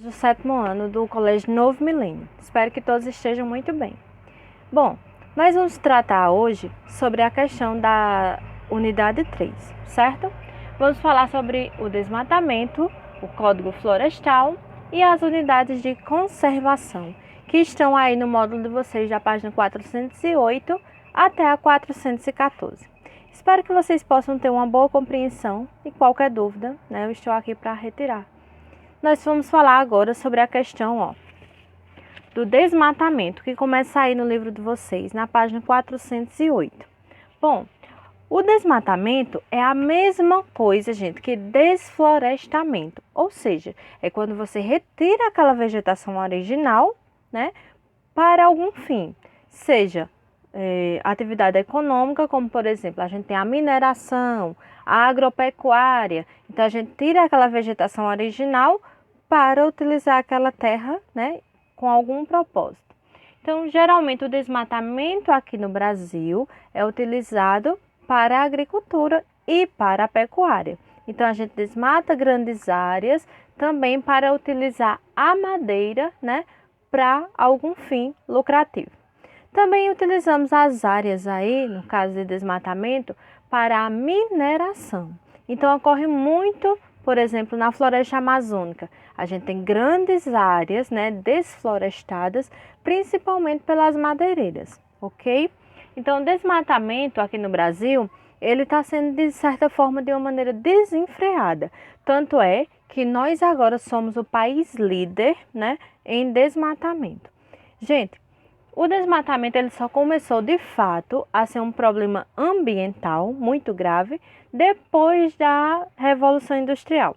Do sétimo ano do Colégio Novo Milênio. Espero que todos estejam muito bem. Bom, nós vamos tratar hoje sobre a questão da unidade 3, certo? Vamos falar sobre o desmatamento, o Código Florestal e as unidades de conservação, que estão aí no módulo de vocês da página 408 até a 414. Espero que vocês possam ter uma boa compreensão e qualquer dúvida, eu estou aqui para retirar. Nós vamos falar agora sobre a questão do desmatamento, que começa aí no livro de vocês, na página 408. Bom, o desmatamento é a mesma coisa, gente, que desflorestamento, ou seja, é quando você retira aquela vegetação original, para algum fim, seja atividade econômica, como por exemplo, a gente tem a mineração, a agropecuária, então a gente tira aquela vegetação original para utilizar aquela terra, com algum propósito. Então, geralmente o desmatamento aqui no Brasil é utilizado para a agricultura e para a pecuária. Então, a gente desmata grandes áreas também para utilizar a madeira, para algum fim lucrativo. Também utilizamos as áreas aí, no caso de desmatamento, para a mineração. Então, ocorre muito, por exemplo, na floresta amazônica. A gente tem grandes áreas, desflorestadas, principalmente pelas madeireiras, ok? Então, o desmatamento aqui no Brasil, ele está sendo, de certa forma, de uma maneira desenfreada. Tanto é que nós agora somos o país líder, em desmatamento. Gente, o desmatamento ele só começou de fato a ser um problema ambiental muito grave depois da Revolução Industrial.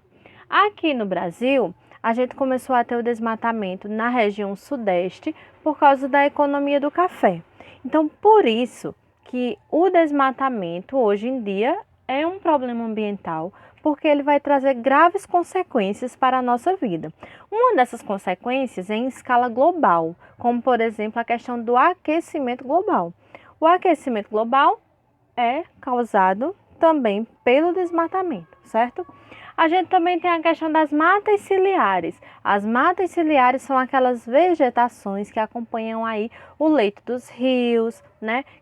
Aqui no Brasil, a gente começou a ter o desmatamento na região sudeste por causa da economia do café. Então, por isso que o desmatamento hoje em dia é um problema ambiental, porque ele vai trazer graves consequências para a nossa vida. Uma dessas consequências é em escala global, como por exemplo a questão do aquecimento global. O aquecimento global é causado também pelo desmatamento, certo? A gente também tem a questão das matas ciliares. As matas ciliares são aquelas vegetações que acompanham aí o leito dos rios,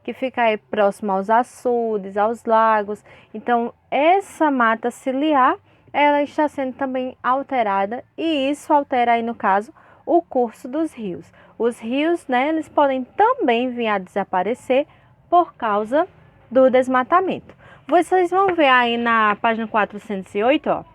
que fica aí próximo aos açudes, aos lagos. Então, essa mata ciliar, ela está sendo também alterada e isso altera aí, no caso, o curso dos rios. Os rios, eles podem também vir a desaparecer por causa do desmatamento. Vocês vão ver aí na página 408,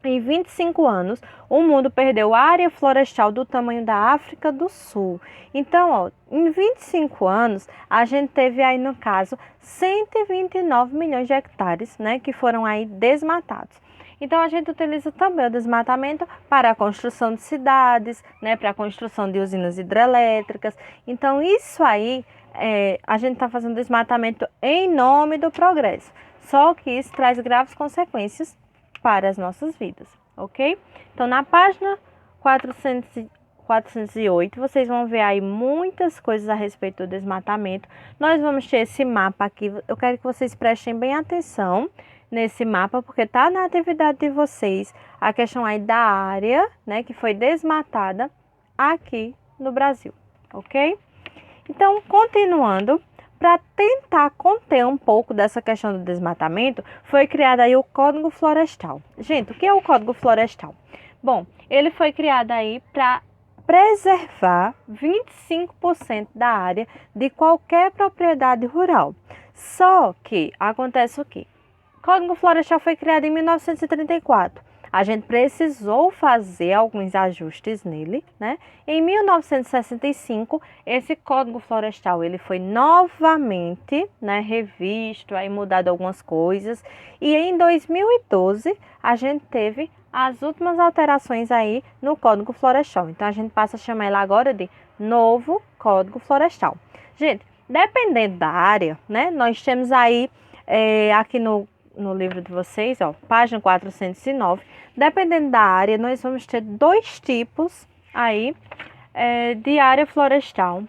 em 25 anos, o mundo perdeu área florestal do tamanho da África do Sul. Então, em 25 anos, a gente teve aí, no caso, 129 milhões de hectares, que foram aí desmatados. Então, a gente utiliza também o desmatamento para a construção de cidades, para a construção de usinas hidrelétricas. Então, isso aí, a gente está fazendo desmatamento em nome do progresso. Só que isso traz graves consequências para as nossas vidas, ok? Então, na página 408, vocês vão ver aí muitas coisas a respeito do desmatamento. Nós vamos ter esse mapa aqui. Eu quero que vocês prestem bem atenção nesse mapa, porque está na atividade de vocês a questão aí da área, que foi desmatada aqui no Brasil, ok? Então, continuando, para tentar conter um pouco dessa questão do desmatamento, foi criado aí o Código Florestal. Gente, o que é o Código Florestal? Bom, ele foi criado aí para preservar 25% da área de qualquer propriedade rural. Só que acontece o quê? O Código Florestal foi criado em 1934. A gente precisou fazer alguns ajustes nele, Em 1965, esse Código Florestal ele foi novamente, revisto, aí mudado algumas coisas. E em 2012, a gente teve as últimas alterações aí no Código Florestal. Então, a gente passa a chamar ele agora de novo Código Florestal. Gente, dependendo da área, nós temos aí, aqui no livro de vocês, página 409, dependendo da área, nós vamos ter dois tipos aí de área florestal,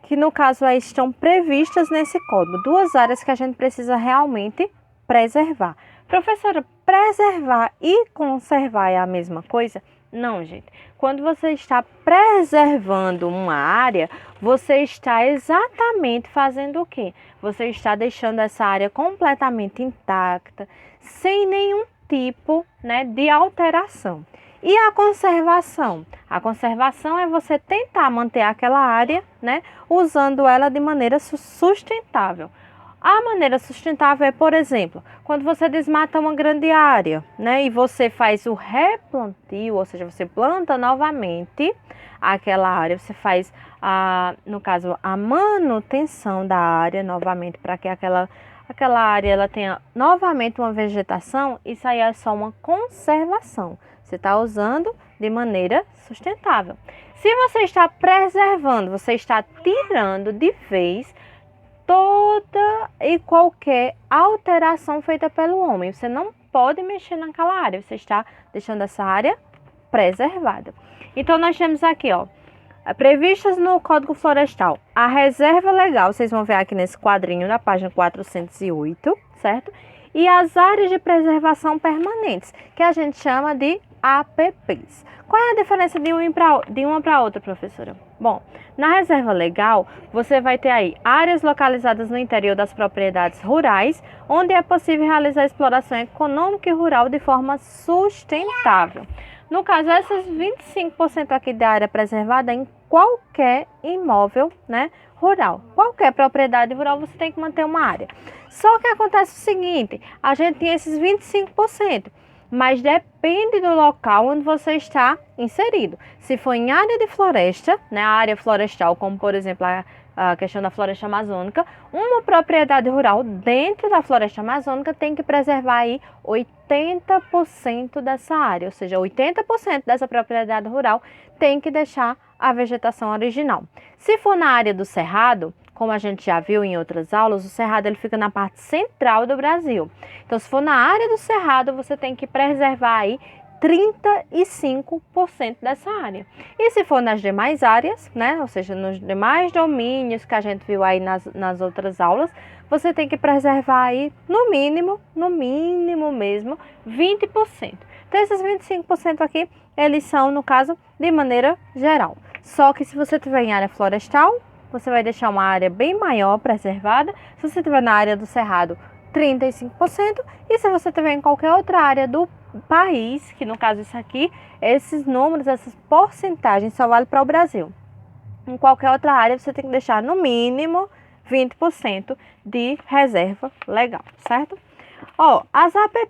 que no caso aí estão previstas nesse código, duas áreas que a gente precisa realmente preservar. Professora, preservar e conservar é a mesma coisa? Não, gente. Quando você está preservando uma área, você está exatamente fazendo o quê? Você está deixando essa área completamente intacta, sem nenhum tipo, né, de alteração. E a conservação? A conservação é você tentar manter aquela área, né, usando ela de maneira sustentável. A maneira sustentável é, por exemplo, quando você desmata uma grande área, né, e você faz o replantio, ou seja, você planta novamente aquela área, você faz, no caso, a manutenção da área novamente para que aquela área ela tenha novamente uma vegetação. Isso aí é só uma conservação. Você está usando de maneira sustentável. Se você está preservando, você está tirando de vez toda e qualquer alteração feita pelo homem. Você não pode mexer naquela área, você está deixando essa área preservada. Então, nós temos aqui, ó, previstas no Código Florestal, a reserva legal, vocês vão ver aqui nesse quadrinho na página 408, certo? E as áreas de preservação permanentes, que a gente chama de APPs. Qual é a diferença de uma para outra, professora? Bom, na reserva legal, você vai ter aí áreas localizadas no interior das propriedades rurais, onde é possível realizar exploração econômica e rural de forma sustentável. No caso, essas 25% aqui da área preservada em qualquer imóvel, né, rural. Qualquer propriedade rural você tem que manter uma área. Só que acontece o seguinte, a gente tem esses 25%. Mas depende do local onde você está inserido. Se for em área de floresta, né, a área florestal, como por exemplo a questão da floresta amazônica, uma propriedade rural dentro da floresta amazônica tem que preservar aí 80% dessa área, ou seja, 80% dessa propriedade rural tem que deixar a vegetação original. Se for na área do cerrado, como a gente já viu em outras aulas, o cerrado ele fica na parte central do Brasil. Então, se for na área do cerrado, você tem que preservar aí 35% dessa área. E se for nas demais áreas, né, ou seja, nos demais domínios que a gente viu aí nas outras aulas, você tem que preservar aí, no mínimo mesmo, 20%. Então, esses 25% aqui, eles são, no caso, de maneira geral. Só que se você tiver em área florestal, você vai deixar uma área bem maior preservada. Se você estiver na área do cerrado, 35%. E se você estiver em qualquer outra área do país, que no caso isso aqui, esses números, essas porcentagens só valem para o Brasil. Em qualquer outra área, você tem que deixar no mínimo 20% de reserva legal, certo? Ó, as APP